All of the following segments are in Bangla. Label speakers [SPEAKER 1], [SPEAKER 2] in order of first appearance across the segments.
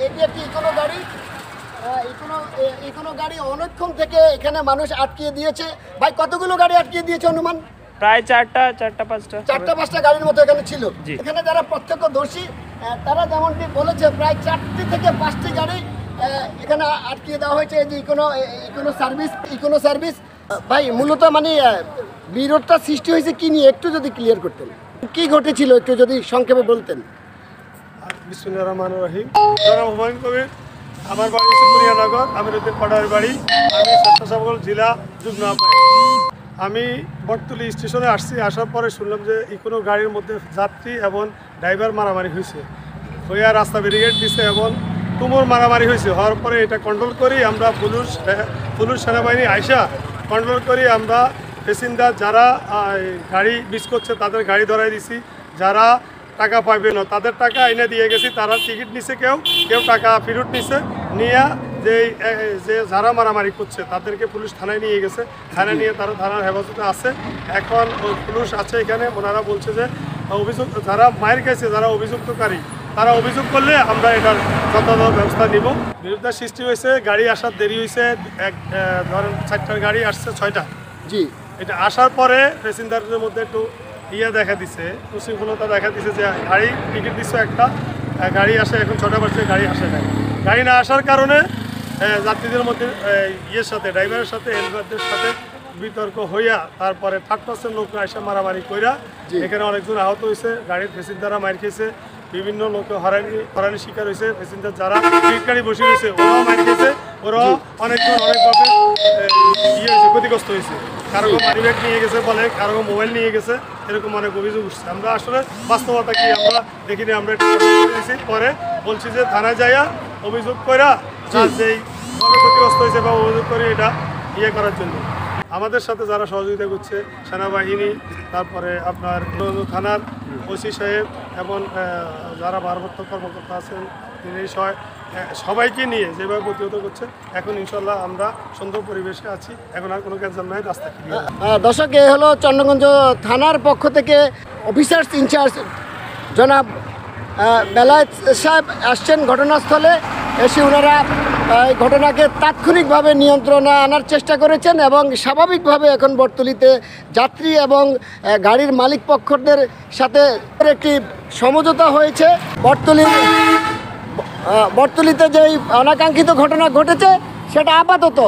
[SPEAKER 1] এটি একটি ইকোনো গাড়ি। ইকোনো গাড়ি অনেকক্ষণ থেকে এখানে মানুষ আটকিয়ে দিয়েছে। ভাই, কতগুলো গাড়ি আটকিয়ে দিয়েছে অনুমান?
[SPEAKER 2] প্রায় চারটা পাঁচটা
[SPEAKER 1] গাড়ির মতো এখানে ছিল। এখানে যারা প্রত্যক্ষদর্শী তারা যেমনটি বলেছে, প্রায় 4টি থেকে 5টি গাড়ি এখানে আটকিয়ে দেওয়া হয়েছে। এই যে ইকোনো সার্ভিস। ভাই, মূলত মানে বিরোধটা সৃষ্টি হয়েছে কি নিয়ে একটু যদি ক্লিয়ার করতেন, কি ঘটেছিল একটু যদি সংক্ষেপে বলতেন।
[SPEAKER 3] বিসমিল্লাহির রহমানির রহিম। জনাব হুমায়ুন কবির, আমার বাড়ি সুপুরিয়ানগর, আমিরুদ্দিন পাটোয়ার বাড়ি। আমি স্বেচ্ছাসেবক জেলা যুগ্ম আহ্বায়ক। আমি বটতলী স্টেশনে আসছি। আসার পরে শুনলাম যে ইকোনো গাড়ির মধ্যে যাত্রী এবং ড্রাইভার মারামারি হয়েছে, হইয়া রাস্তা ব্যারিকেড দিছে এবং তুমুল মারামারি হয়েছে। হওয়ার পরে এটা কন্ট্রোল করি আমরা, পুলিশ সেনাবাহিনী আইসা কন্ট্রোল করি আমরা। প্যাসেঞ্জার যারা গাড়ি মিস করছে তাদের গাড়ি ধরাই দিছি, যারা টাকা পাইবে না তাদের টাকা এনে দিয়ে গেছি। তারা টিকিট নিছে, কেউ টাকা ফেরত নিছে। নিয়ে যে যারা মারামারি করছে তাদেরকে পুলিশ থানায় নিয়ে গেছে। থানায় নিয়ে তারা থানার হেফাজতে আছে। এখন পুলিশ আছে এখানে। ওনারা বলছে যে অভিযোগ যারা মায়ের কাছে যারা অভিযুক্তকারী তারা অভিযোগ করলে আমরা এটার যথাযথ ব্যবস্থা নিব। বিরোধিতা সৃষ্টি হয়েছে, গাড়ি আসার দেরি হয়েছে। ধরেন 4টার গাড়ি আসছে 6টা।
[SPEAKER 1] জি,
[SPEAKER 3] এটা আসার পরে প্যাসেঞ্জারদের মধ্যে একটু দেখা দিছে, উশৃঙ্খলতা দেখা দিছে যে গাড়ি টিকিট দিচ্ছে একটা, গাড়ি আসে এখন 6টা বাজছে, গাড়ি আসে না। গাড়ি না আসার কারণে যাত্রীদের মধ্যে সাথে ড্রাইভারের সাথে হেলমেটদের সাথে বিতর্ক হইয়া তারপরে 3rd-person লোক এসে মারামারি কইরা এখানে অনেকজন আহত হয়েছে। গাড়ির প্যাসেঞ্জাররা মার খেয়েছে, বিভিন্ন লোক হরানির শিকার হয়েছে। প্যাসেঞ্জার যারা টিকিট গাড়ি বসে হয়েছে ওরাও মার খেয়েছে, ওরাও অনেকজন অনেকভাবে ক্ষতিগ্রস্ত হয়েছে। কারো মানি ব্যাগ নিয়ে গেছে বলে, কারো মোবাইল নিয়ে গেছে, এরকম অনেক অভিযোগ উঠছে। আমরা আসলে বাস্তবতা কি আমরা দেখিনি। আমরা দিয়েছি, পরে বলছি যে থানায় যাইয়া অভিযোগ করা যেই ক্ষতিগ্রস্ত হয়েছে বা অভিযোগ করে এটা করার জন্য। আমাদের সাথে যারা সহযোগিতা করছে সেনাবাহিনী, তারপরে আপনার থানার ওসি সাহেব এবং যারা ভারপ্রাপ্ত কর্মকর্তা আছেন তিনি সবাইকে নিয়ে যেভাবে প্রতিহত করছে, এখন ইনশাল্লাহ আমরা সুন্দর পরিবেশে আছি। এখন আর কোনো ক্যান্সার নাই, রাস্তা ক্লিয়ার।
[SPEAKER 1] দর্শক, এ হলো চন্দ্রগঞ্জ থানার পক্ষ থেকে অফিসার্স ইনচার্জ জনাব বেলায়েত সাহেব আসছেন ঘটনাস্থলে। এসে ওনারা এই ঘটনাকে তাৎক্ষণিকভাবে নিয়ন্ত্রণে আনার চেষ্টা করেছেন এবং স্বাভাবিকভাবে এখন বটতলীতে যাত্রী এবং গাড়ির মালিক পক্ষদের সাথে একটি সমঝোতা হয়েছে। বটতলীতে যেই অনাকাঙ্ক্ষিত ঘটনা ঘটেছে সেটা আপাতত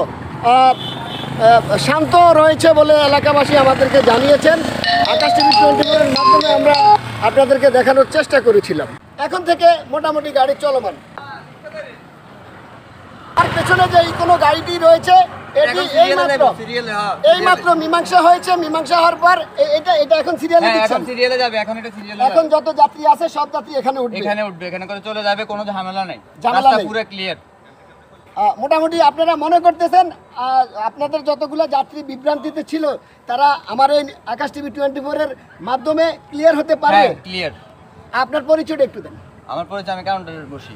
[SPEAKER 1] শান্ত রয়েছে বলে এলাকাবাসী আমাদেরকে জানিয়েছেন। আকাশ টিভি 24-এর মাধ্যমে আমরা আপনাদেরকে দেখানোর চেষ্টা করেছিলাম। এখন থেকে মোটামুটি গাড়ি চলমান। আর পেছনে যে কোনো গাড়িটি রয়েছে এটি এইমাত্র মীমাংসা হয়েছে। মীমাংসা হওয়ার পর এটা এখন সিরিয়ালে যাবে। এখন যত যাত্রী আছে সব যাত্রী এখানে উঠবে,
[SPEAKER 4] এখানে করে চলে যাবে, কোনো ঝামেলা নাই,
[SPEAKER 1] রাস্তা
[SPEAKER 4] পুরো ক্লিয়ার।
[SPEAKER 1] মোটামুটি আপনারা মনে করতেছেন আপনাদের যতগুলো যাত্রী বিভ্রান্তিতে ছিল তারা আমার এই আকাশ টিভি 24-এর মাধ্যমে ক্লিয়ার হতে পারবে।
[SPEAKER 4] ক্লিয়ার।
[SPEAKER 1] আপনার পরিচয়টা একটু দেন।
[SPEAKER 4] আমার পরিচয়, আমি কাউন্টারে বসি।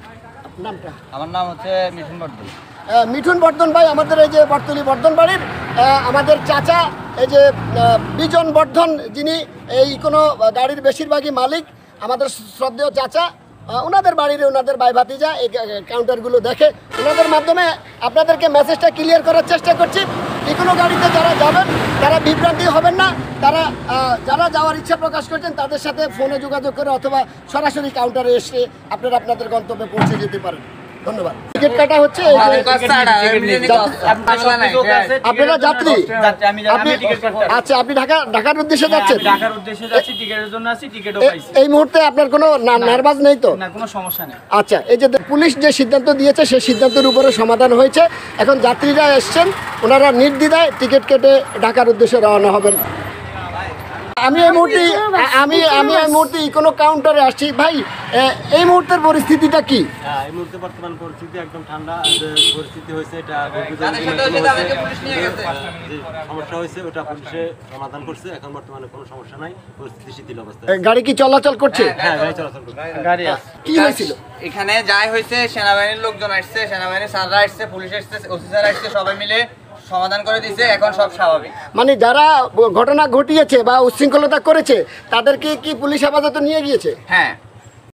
[SPEAKER 1] নামটা?
[SPEAKER 4] আমার নাম হচ্ছে মিঠুন বর্ধন।
[SPEAKER 1] মিঠুন বর্ধন ভাই, আমাদের এই যে বটতলী বর্ধন বাড়ির আমাদের চাচা, এই যে বিজন বর্ধন, যিনি এই কোনো গাড়ির বেশিরভাগই মালিক, আমাদের শ্রদ্ধেয় চাচা, ওনাদের বাড়ির ওনাদের ভাই ভাতিজা এই কাউন্টারগুলো দেখে। ওনাদের মাধ্যমে আপনাদেরকে মেসেজটা ক্লিয়ার করার চেষ্টা করছি। যে কোনো গাড়িতে যারা যাবেন তারা বিভ্রান্তি হবেন না। যারা যাওয়ার ইচ্ছা প্রকাশ করছেন তাদের সাথে ফোনে যোগাযোগ করে অথবা সরাসরি কাউন্টারে এসে আপনারা আপনাদের গন্তব্যে পৌঁছে যেতে পারেন। ধন্যবাদ। টিকিট কাটা হচ্ছে। আপনারা যাত্রী? আচ্ছা, আপনি ঢাকার উদ্দেশ্যে যাচ্ছেন? এই মুহূর্তে আপনার কোনো নার্ভাস নেই তো?
[SPEAKER 4] কোনো সমস্যা নেই।
[SPEAKER 1] আচ্ছা, এই যে পুলিশ যে সিদ্ধান্ত দিয়েছে সেই সিদ্ধান্তের উপরে সমাধান হয়েছে। এখন যাত্রীরা এসছেন, ওনারা নির্দ্বিধায় টিকিট কেটে ঢাকার উদ্দেশ্যে রওনা হবেন। আমি এই মুহূর্তে কোনো কাউন্টারে আসছি। ভাই, এই মুহূর্তের পরিস্থিতিটা কি?
[SPEAKER 5] এই মুহূর্তে বর্তমান পরিস্থিতি একদম ঠান্ডা পরিস্থিতি হয়েছে। এটা সমস্যা হয়েছে ওটা পুলিশে সমাধান করছে। এখন বর্তমানে কোনো সমস্যা নাই, পরিস্থিতি শিথিল অবস্থায়।
[SPEAKER 1] গাড়ি কি চলাচল করছে?
[SPEAKER 5] হ্যাঁ, গাড়ি চলাচল করছে।
[SPEAKER 4] গাড়ি
[SPEAKER 1] কি হয়েছিল
[SPEAKER 4] এখানে? যাই হয়েছে, সেনাবাহিনীর লোকজন আসছে, সেনাবাহিনীর স্যাররা আসছে, পুলিশ আসছে, ওসি স্যার আসছে, সবাই মিলে সমাধান করে দিয়েছে। এখন সব স্বাভাবিক।
[SPEAKER 1] মানে যারা ঘটনা ঘটিয়েছে বা উচ্ছৃঙ্খলতা করেছে তাদেরকে কি পুলিশ হেফাজতে নিয়ে গিয়েছে?
[SPEAKER 4] হ্যাঁ।